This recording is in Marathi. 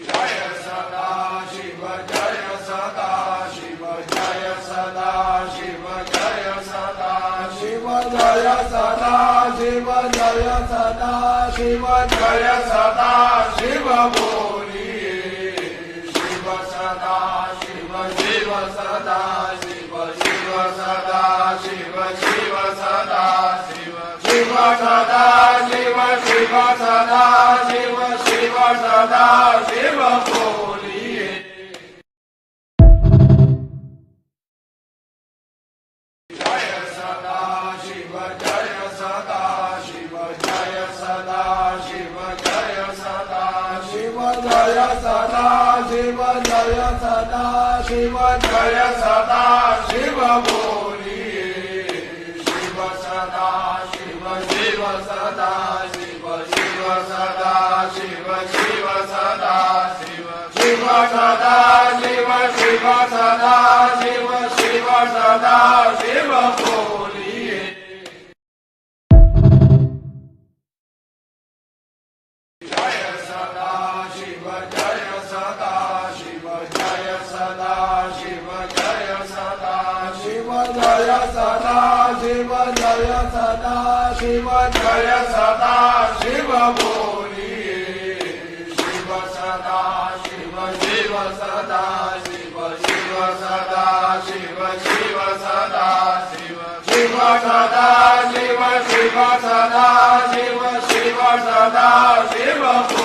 जय सदा शिव जय सदा शिव जय सदा शिव जय सदा शिव जय सदा शिव जय सदा शिव जय सदा शिव बोलिए शिव सदा शिव शिव सदा शिव शिव सदा शिव शिव सदा शिव शिव सदा शिव शिव सदा शिव शिव सदा शिव बोलिए जय सदा शिव जय सदा शिव जय सदा शिव जय सदा शिव जय सदा शिव जय सदा शिव जय सदा शिव बोलिए शिव सदा शिव शिव सदा शिव शिव सदा शिव शिव सदा शिव शिव सदा शिव शिव सदा शिव शिव सदा शिव बोलिए जय सदा शिव जय सदा शिव जय सदा शिव जय सदा शिव जय सदा शिव जय सदा शिव जय सदा शिव बोलिए शिव सदा शिव शिव सदा शिव शिव सदा शिव शिव सदा शिव शिव सदा शिव शिव सदा शिव शिव सदा शिव